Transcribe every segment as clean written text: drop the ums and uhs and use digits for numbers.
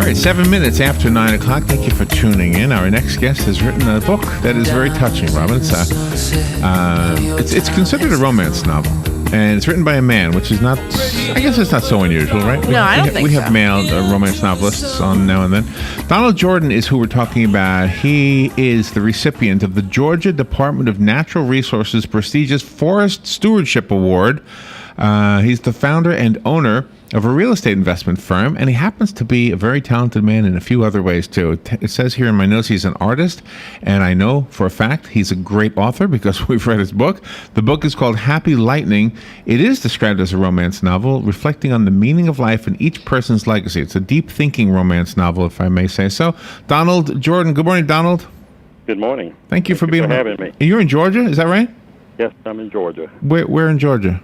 right, 7 minutes after 9 o'clock. Thank you for tuning in. Our next guest has written a book that is very touching, Robin. It's considered a romance novel, and it's written by a man, which is not, I guess it's not so unusual, right? I don't think we so. have male romance novelists on now and then. Donald Jordan is who we're talking about. He is the recipient of the Georgia Department of Natural Resources prestigious Forest Stewardship Award. He's the founder and owner of a real estate investment firm, and he happens to be a very talented man in a few other ways, too. It says here in my notes he's an artist, and I know for a fact he's a great author because we've read his book. The book is called Happy Lightning. It is described as a romance novel, reflecting on the meaning of life and each person's legacy. It's a deep-thinking romance novel, if I may say so. Donald Jordan. Good morning, Donald. Good morning. Thank you for having me. You're in Georgia, is that right? Yes, I'm in Georgia. Where in Georgia?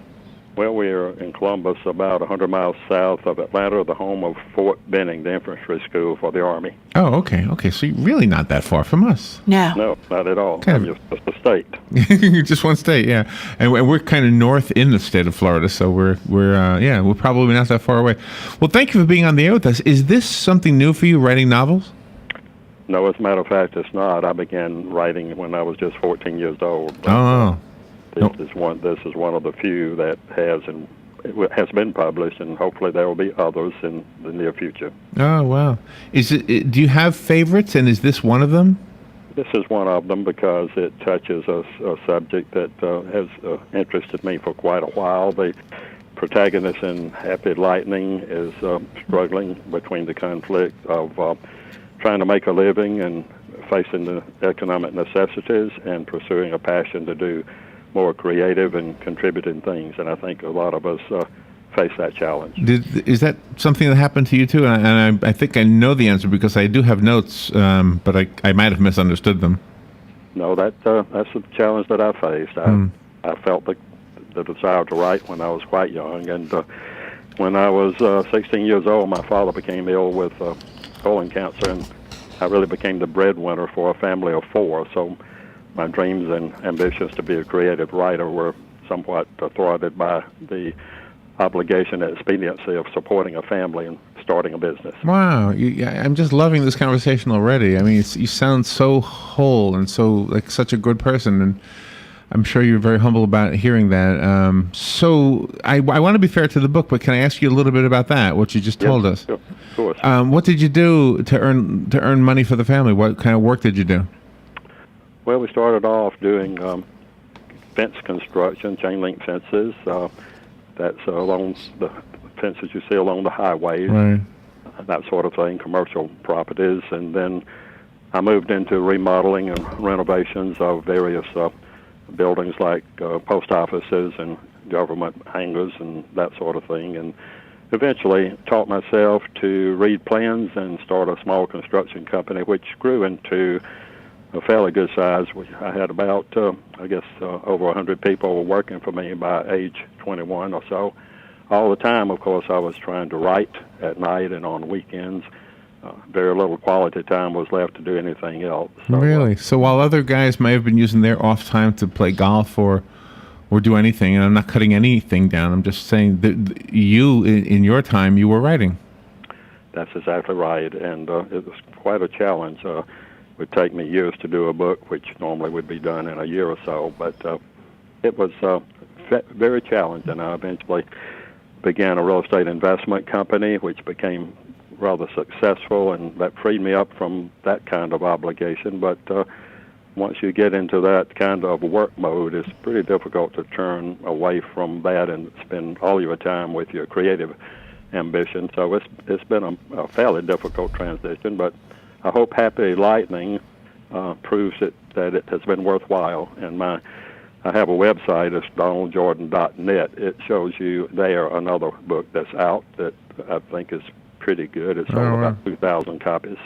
Well, we're in Columbus, about 100 miles south of Atlanta, the home of Fort Benning, the infantry school for the Army. Oh, okay. So you're really not that far from us. No, not at all. I'm just a state. Just one state, yeah. And we're kind of north in the state of Florida, so we're probably not that far away. Well, thank you for being on the air with us. Is this something new for you, writing novels? No, as a matter of fact, it's not. I began writing when I was just 14 years old. Oh. This is one of the few that has been published, and hopefully there will be others in the near future. Oh, wow. Do you have favorites, and is this one of them? This is one of them because it touches a subject that has interested me for quite a while. The protagonist in Happy Lightning is struggling between the conflict of trying to make a living and facing the economic necessities and pursuing a passion to do more creative and contributing things, and I think a lot of us face that challenge. Is that something that happened to you too? And I think I know the answer because I do have notes, but I might have misunderstood them. No, that's the challenge that I faced. I felt the desire to write when I was quite young, and when I was 16 years old, my father became ill with colon cancer, and I really became the breadwinner for a family of four. So my dreams and ambitions to be a creative writer were somewhat thwarted by the obligation and expediency of supporting a family and starting a business. Wow. I'm just loving this conversation already. I mean, you sound so whole and so like such a good person, and I'm sure you're very humble about hearing that. So I want to be fair to the book, but can I ask you a little bit about that, what you just told us? Sure, of course. What did you do to earn money for the family? What kind of work did you do? Well, we started off doing fence construction, chain link fences. That's along the fences you see along the highways, right, that sort of thing, commercial properties. And then I moved into remodeling and renovations of various buildings like post offices and government hangars and that sort of thing. And eventually taught myself to read plans and start a small construction company, which grew into a fairly good size. I had about, over 100 people working for me by age 21 or so. All the time, of course, I was trying to write at night and on weekends. Very little quality time was left to do anything else. So, really? So while other guys may have been using their off time to play golf or do anything, and I'm not cutting anything down, I'm just saying that you, in your time, you were writing. That's exactly right, and it was quite a challenge. It would take me years to do a book, which normally would be done in a year or so, but it was very challenging. I eventually began a real estate investment company, which became rather successful, and that freed me up from that kind of obligation. But once you get into that kind of work mode, it's pretty difficult to turn away from that and spend all your time with your creative ambition. So it's been a fairly difficult transition, but I hope Happy Lightning proves that it has been worthwhile. And I have a website, it's donaldjordan.net. It shows you there another book that's out that I think is pretty good. It's sold about 2,000 copies.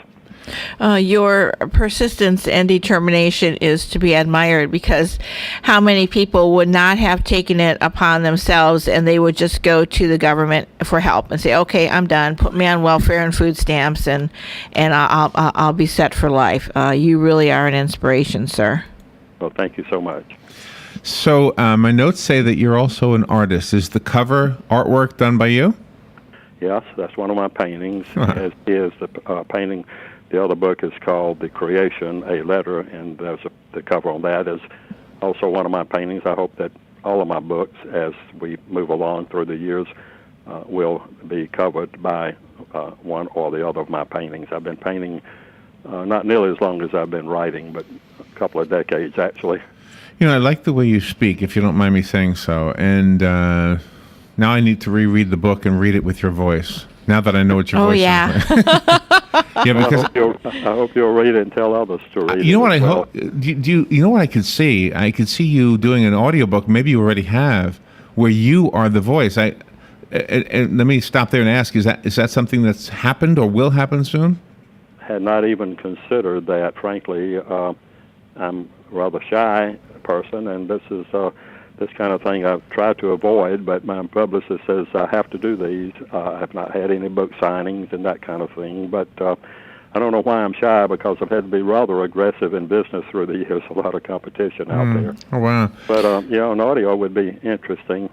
Your persistence and determination is to be admired, because how many people would not have taken it upon themselves and they would just go to the government for help and say, okay, I'm done, put me on welfare and food stamps, and I'll be set for life. You really are an inspiration, sir. Well, thank you so much. So my notes say that you're also an artist. Is the cover artwork done by you? Yes, that's one of my paintings. Uh-huh. As is the painting. The other book is called The Creation, a Letter, and the cover on that is also one of my paintings. I hope that all of my books, as we move along through the years, will be covered by one or the other of my paintings. I've been painting not nearly as long as I've been writing, but a couple of decades, actually. You know, I like the way you speak, if you don't mind me saying so. And now I need to reread the book and read it with your voice. Now that I know what your voice yeah. is. Yeah, because I hope you'll read it and tell others to read it. you know what I as well. hope. You know what I could see? I could see you doing an audiobook. Maybe you already have, where you are the voice. And let me stop there and ask: is that something that's happened or will happen soon? Had not even considered that. Frankly, I'm a rather shy person, and this is this kind of thing I've tried to avoid. But my publicist says I have to do these. I have not had any book signings and that kind of thing. But I don't know why I'm shy, because I've had to be rather aggressive in business through the years. A lot of competition out there. Oh wow! But an audio would be interesting.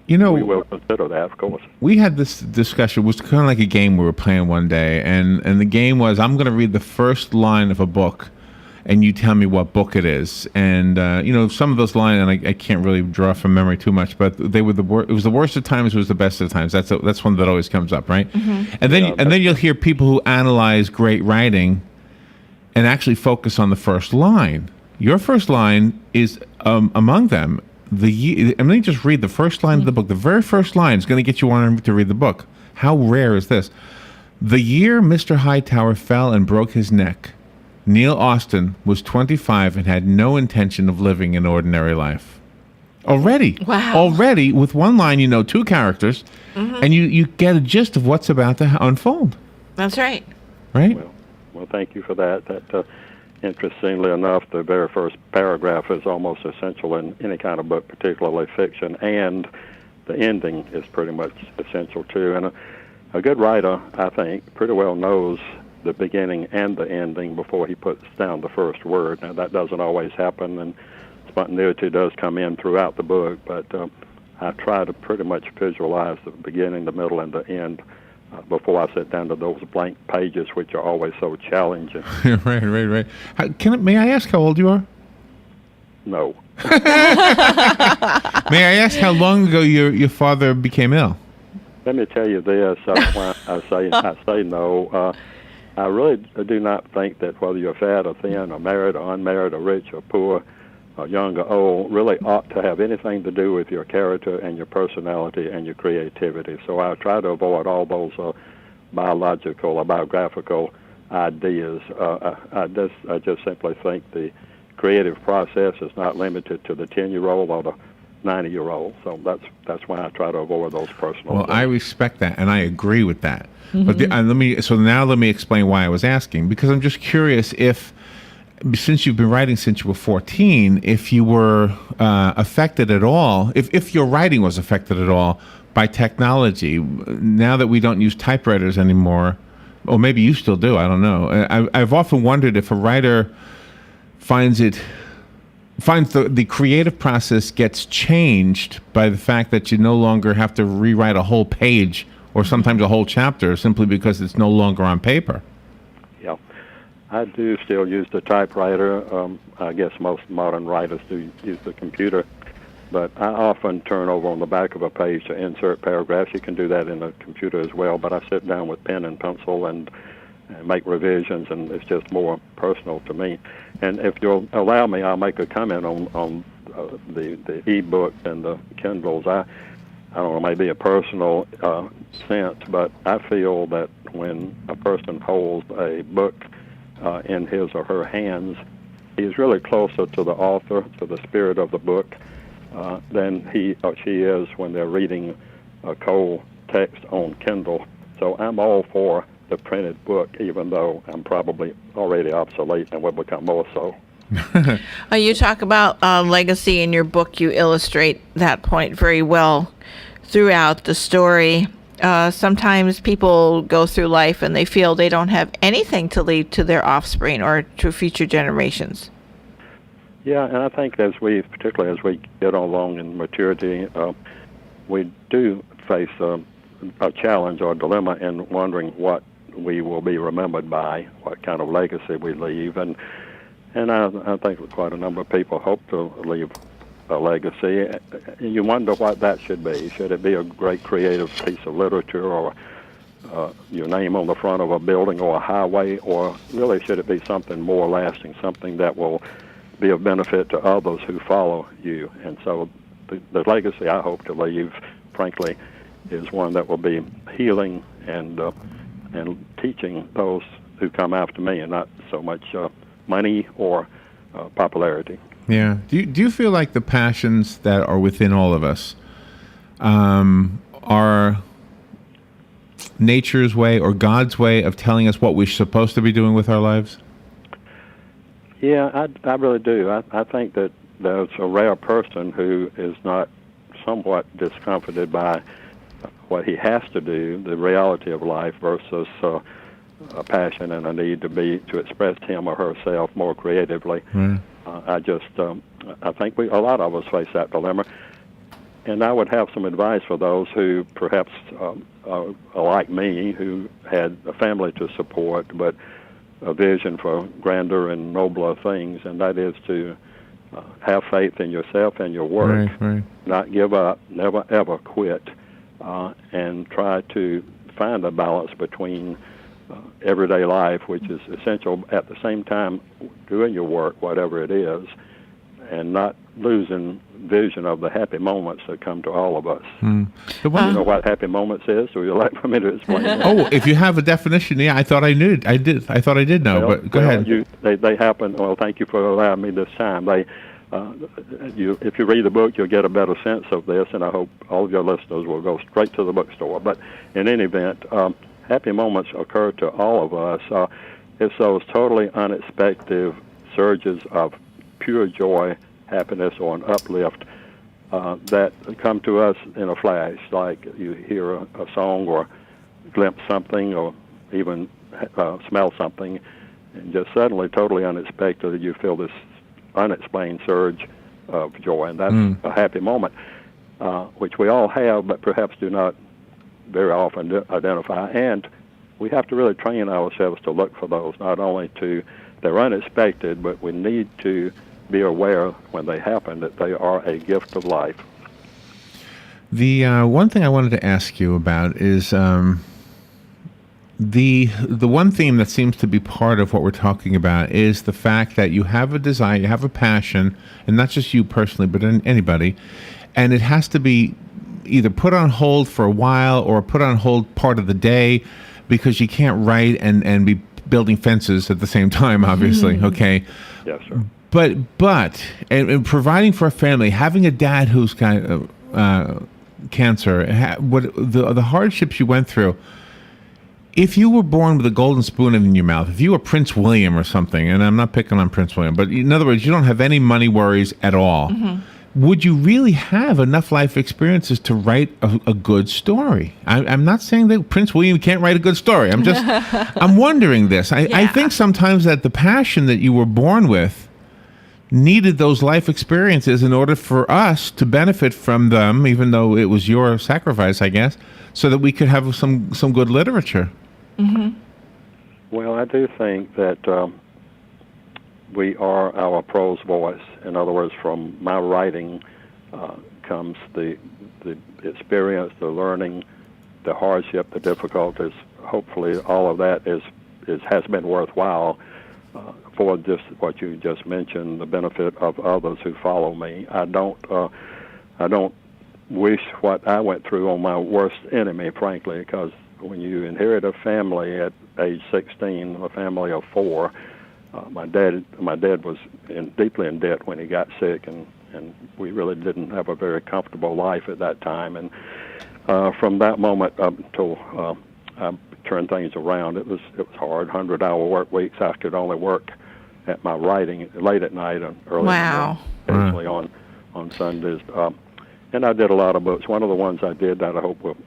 You know, we will consider that, of course. we had this discussion. It was kind of like a game we were playing one day, and the game was I'm going to read the first line of a book, and you tell me what book it is. And some of those lines, and I can't really draw from memory too much, but they were it was the worst of times, it was the best of times. That's one that always comes up, right? Mm-hmm. And then you'll hear people who analyze great writing and actually focus on the first line. Your first line is among them. Let me just read the first line of the book. The very first line is going to get you wanting to read the book. How rare is this? The year Mr. Hightower fell and broke his neck, Neil Austin was 25 and had no intention of living an ordinary life. Already. Wow. Already, with one line, you know two characters, and you get a gist of what's about to unfold. That's right. Right? Well, thank you for that. That, interestingly enough, the very first paragraph is almost essential in any kind of book, particularly fiction, and the ending is pretty much essential too. And a good writer, I think, pretty well knows the beginning and the ending before he puts down the first word. Now, that doesn't always happen, and spontaneity does come in throughout the book, but I try to pretty much visualize the beginning, the middle, and the end before I sit down to those blank pages, which are always so challenging. Right. May I ask how old you are? No. May I ask how long ago your father became ill? Let me tell you this. When I say no. I really do not think that whether you're fat or thin or married or unmarried or rich or poor or young or old really ought to have anything to do with your character and your personality and your creativity. So I try to avoid all those biological or biographical ideas. I just simply think the creative process is not limited to the 10-year-old or the 90-year-old. So that's why I try to avoid those personal Well, things. I respect that, and I agree with that. But let me explain why I was asking, because I'm just curious if, since you've been writing since you were 14, if you were affected at all, if your writing was affected at all by technology. Now that we don't use typewriters anymore, or maybe you still do, I don't know. I've often wondered if a writer finds the creative process gets changed by the fact that you no longer have to rewrite a whole page or sometimes a whole chapter simply because it's no longer on paper. Yeah, I do still use the typewriter. I guess most modern writers do use the computer, but I often turn over on the back of a page to insert paragraphs. You can do that in a computer as well, but I sit down with pen and pencil and make revisions, and it's just more personal to me. And if you'll allow me, I'll make a comment on the e-book and the Kindles. I don't know, maybe a personal sense, but I feel that when a person holds a book in his or her hands, he's really closer to the author, to the spirit of the book, than he or she is when they're reading a cold text on Kindle. So I'm all for the printed book, even though I'm probably already obsolete and will become more so. You talk about legacy in your book. You illustrate that point very well throughout the story. Sometimes people go through life and they feel they don't have anything to leave to their offspring or to future generations. Yeah, and I think particularly as we get along in maturity, we do face a challenge or a dilemma in wondering what we will be remembered by, what kind of legacy we leave, and I think quite a number of people hope to leave a legacy. You wonder what that should be. Should it be a great creative piece of literature, or your name on the front of a building or a highway, or really should it be something more lasting, something that will be of benefit to others who follow you? And so the legacy I hope to leave, frankly, is one that will be healing and teaching those who come after me, and not so much money or popularity. Yeah. Do you feel like the passions that are within all of us are nature's way or God's way of telling us what we're supposed to be doing with our lives? Yeah, I really do. I think that there's a rare person who is not somewhat discomforted by what he has to do, the reality of life, versus a passion and a need to express him or herself more creatively. Right. I think a lot of us face that dilemma, and I would have some advice for those who perhaps are like me, who had a family to support, but a vision for grander and nobler things, and that is to have faith in yourself and your work, right. Not give up, never ever quit, and try to find a balance between everyday life, which is essential, at the same time doing your work, whatever it is, and not losing vision of the happy moments that come to all of us. You know what happy moments is? Would you like for me to explain that? Oh, if you have a definition, yeah, I thought I knew. I thought I did know, but go ahead. They happen. Well, thank you for allowing me this time. If you read the book, you'll get a better sense of this, and I hope all of your listeners will go straight to the bookstore. But in any event, happy moments occur to all of us. It's those totally unexpected surges of pure joy, happiness, or an uplift that come to us in a flash, like you hear a song or glimpse something or even smell something, and just suddenly, totally unexpected, you feel this unexplained surge of joy, and that's a happy moment, which we all have, but perhaps do not very often identify. And we have to really train ourselves to look for those, not only they're unexpected, but we need to be aware when they happen that they are a gift of life. The one thing I wanted to ask you about is the one theme that seems to be part of what we're talking about is the fact that you have a desire, you have a passion, and not just you personally, but anybody, and it has to be either put on hold for a while or put on hold part of the day because you can't write and be building fences at the same time, obviously. Okay. Yes, sir. But and providing for a family, having a dad who's got cancer, the hardships you went through. If you were born with a golden spoon in your mouth, if you were Prince William or something, and I'm not picking on Prince William, but in other words, you don't have any money worries at all, would you really have enough life experiences to write a good story? I'm not saying that Prince William can't write a good story. I'm wondering this. I think sometimes that the passion that you were born with needed those life experiences in order for us to benefit from them, even though it was your sacrifice, I guess, so that we could have some good literature. Well, I do think that we are our prose voice. In other words, from my writing comes the experience, the learning, the hardship, the difficulties. Hopefully, all of that has been worthwhile for just what you just mentioned, the benefit of others who follow me. I don't wish what I went through on my worst enemy, frankly, because when you inherit a family at age 16, a family of 4, my dad was deeply in debt when he got sick, and we really didn't have a very comfortable life at that time. And from that moment up until I turned things around, it was hard. 100-hour work weeks. I could only work at my writing late at night and early in the morning, occasionally on Sundays. And I did a lot of books. One of the ones I did that I hope will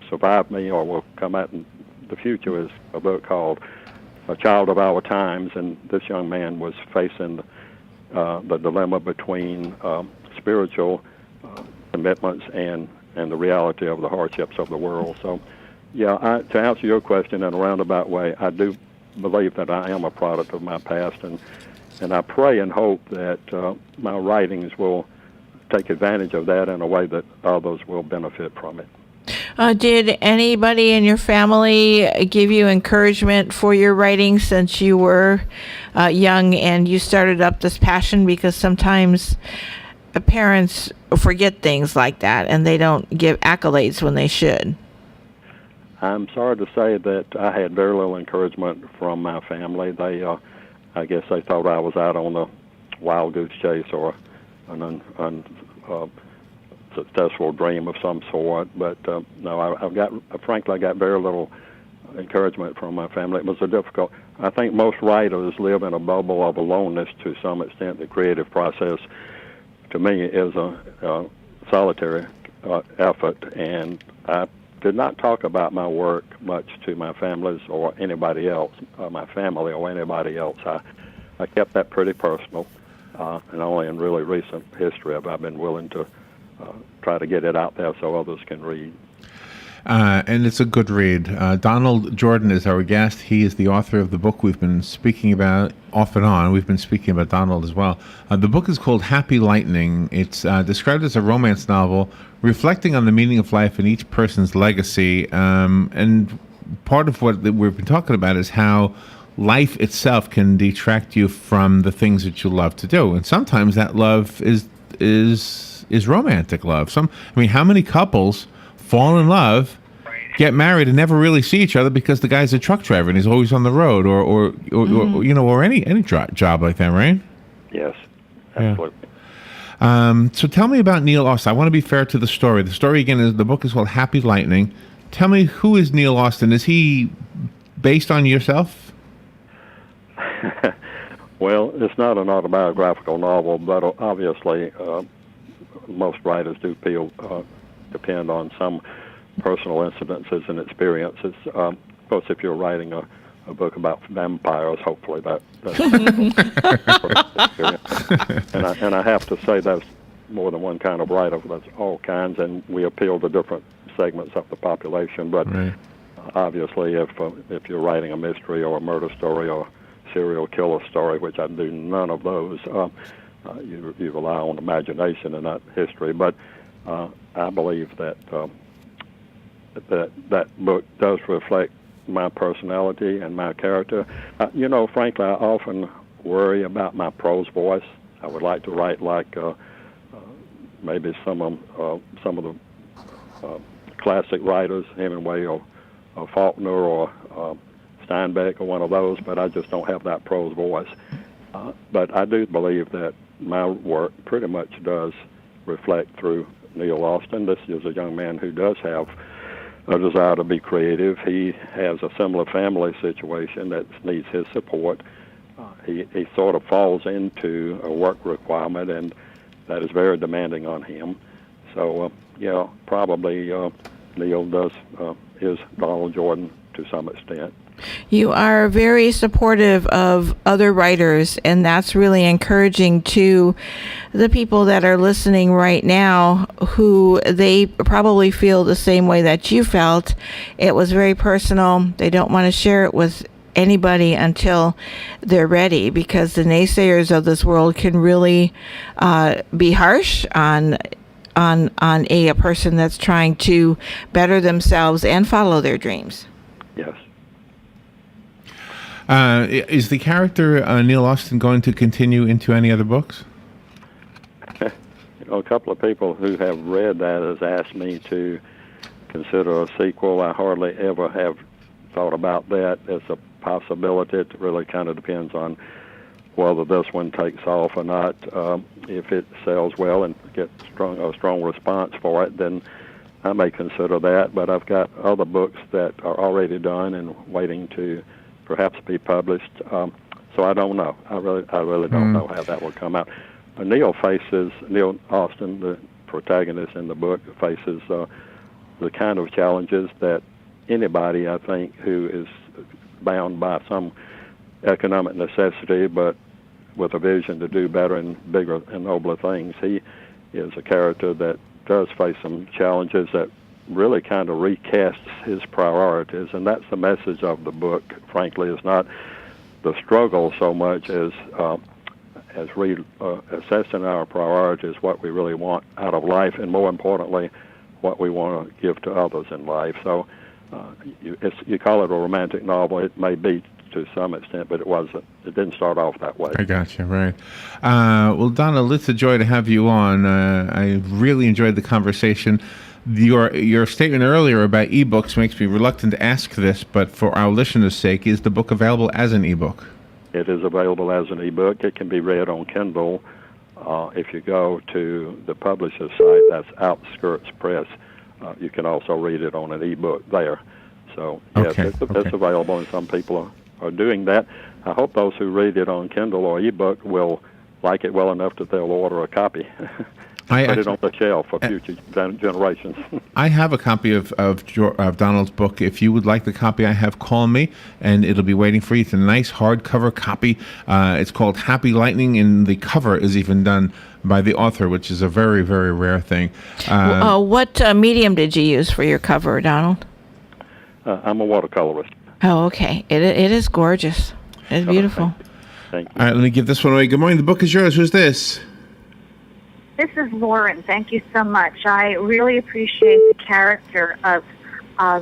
survive me or will come out in the future is a book called A Child of Our Times, and this young man was facing the dilemma between spiritual commitments and and the reality of the hardships of the world. So, yeah, to answer your question in a roundabout way, I do believe that I am a product of my past, and I pray and hope that my writings will take advantage of that in a way that others will benefit from it. Did anybody in your family give you encouragement for your writing since you were young and you started up this passion? Because sometimes parents forget things like that and they don't give accolades when they should. I'm sorry to say that I had very little encouragement from my family. They, I guess they thought I was out on a wild goose chase or an successful dream of some sort. But no, frankly, I got very little encouragement from my family. It was a difficult. I think most writers live in a bubble of aloneness to some extent. The creative process, to me, is a solitary effort, and I did not talk about my work much to my families or anybody else, my family or anybody else. I kept that pretty personal, and only in really recent history have I been willing to try to get it out there so others can read. And it's a good read. Donald Jordan is our guest. He is the author of the book we've been speaking about off and on. We've been speaking about Donald as well. The book is called Happy Lightning. It's described as a romance novel reflecting on the meaning of life and each person's legacy. And part of what we've been talking about is how life itself can detract you from the things that you love to do. And sometimes that love is romantic love. How many couples fall in love, get married, and never really see each other because the guy's a truck driver and he's always on the road, or any job like that, right? Yes, absolutely. Yeah. So tell me about Neil Austin. I want to be fair to the story. The story again is the book is called Happy Lightning. Tell me, who is Neil Austin? Is he based on yourself? Well, it's not an autobiographical novel, but obviously most writers do depend on some personal incidences and experiences. Of course, if you're writing a book about vampires, hopefully that's and I have to say there's more than one kind of writer. There's all kinds, and we appeal to different segments of the population. But right. Obviously, if you're writing a mystery or a murder story or serial killer story, which I do none of those, you rely on imagination and not history. But I believe that that book does reflect my personality and my character. Frankly, I often worry about my prose voice. I would like to write like maybe some of the classic writers, Hemingway or Faulkner or Steinbeck or one of those, but I just don't have that prose voice. But I do believe that my work pretty much does reflect through Neil Austin. This is a young man who does have a desire to be creative. He has a similar family situation that needs his support. He sort of falls into a work requirement, and that is very demanding on him. So, probably Neil is Donald Jordan to some extent. You are very supportive of other writers, and that's really encouraging to the people that are listening right now, who they probably feel the same way that you felt. It was very personal. They don't want to share it with anybody until they're ready, because the naysayers of this world can really be harsh on a person that's trying to better themselves and follow their dreams. Yes. Is the character Neil Austin going to continue into any other books? A couple of people who have read that has asked me to consider a sequel. I hardly ever have thought about that as a possibility. It really kind of depends on whether this one takes off or not. If it sells well and gets a strong response for it, then I may consider that. But I've got other books that are already done and waiting to perhaps be published. So I don't know. I really don't know how that will come out. Neil Austin, the protagonist in the book, faces the kind of challenges that anybody, I think, who is bound by some economic necessity, but with a vision to do better and bigger and nobler things. He is a character that does face some challenges that really kind of recasts his priorities, and that's the message of the book. Frankly, is not the struggle so much as assessing our priorities, what we really want out of life, and more importantly, what we want to give to others in life. So you call it a romantic novel. It may be to some extent, but it wasn't. It didn't start off that way. I got you, right. Well, Donald, it's a joy to have you on. I really enjoyed the conversation. Your statement earlier about ebooks makes me reluctant to ask this, but for our listeners' sake, is the book available as an ebook? It is available as an ebook. It can be read on Kindle. If you go to the publisher's site, that's Outskirts Press, you can also read it on an ebook there. So, yes, it's available, and some people are doing that. I hope those who read it on Kindle or ebook will like it well enough that they'll order a copy. Put it on the shelf for future generations. I have a copy of Donald's book. If you would like the copy I have, call me, and it'll be waiting for you. It's a nice hardcover copy. It's called Happy Lightning, and the cover is even done by the author, which is a very, very rare thing. What medium did you use for your cover, Donald? I'm a watercolorist. Oh, okay. It is gorgeous. It's beautiful. Thank you. All right, let me give this one away. Good morning. The book is yours. Who's this? This is Lauren. Thank you so much. I really appreciate the character of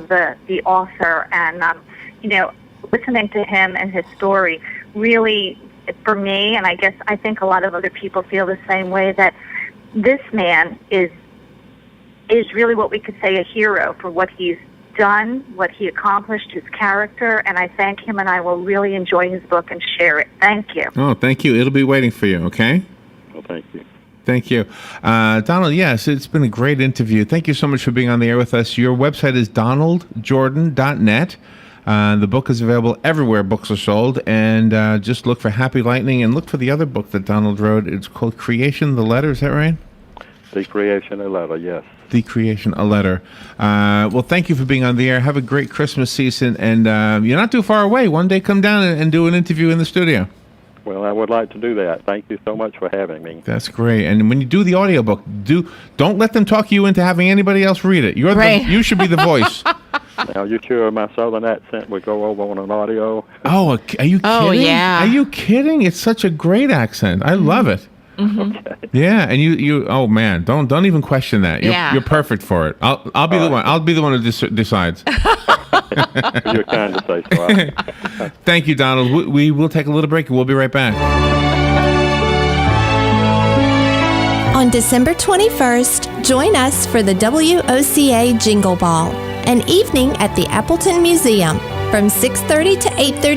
the author, and listening to him and his story. Really, for me, and I think a lot of other people feel the same way, that this man is really what we could say a hero for what he's done, what he accomplished, his character, and I thank him, and I will really enjoy his book and share it. Thank you. Oh, thank you. It'll be waiting for you, okay? Well, thank you. Thank you. Donald, yes, it's been a great interview. Thank you so much for being on the air with us. Your website is donaldjordan.net. The book is available everywhere books are sold, and just look for Happy Lightning and look for the other book that Donald wrote. It's called Creation, the Letter. Is that right? The Creation, a Letter, yes. The Creation, a Letter. Well, thank you for being on the air. Have a great Christmas season, and you're not too far away. One day come down and do an interview in the studio. Well, I would like to do that. Thank you so much for having me. That's great. And when you do the audiobook, don't let them talk you into having anybody else read it. You should be the voice. Now, you sure my southern accent would go over on an audio? Oh, are you kidding? Oh, yeah. Are you kidding? It's such a great accent. I love it. Mm-hmm. Okay. Yeah, and you oh man, don't even question that. You're perfect for it. I'll be the one. I'll be the one who decides. You're kind to say so. Thank you, Donald. We will take a little break and we'll be right back. On December 21st, join us for the WOCA Jingle Ball, an evening at the Appleton Museum from 6:30 to 8:30.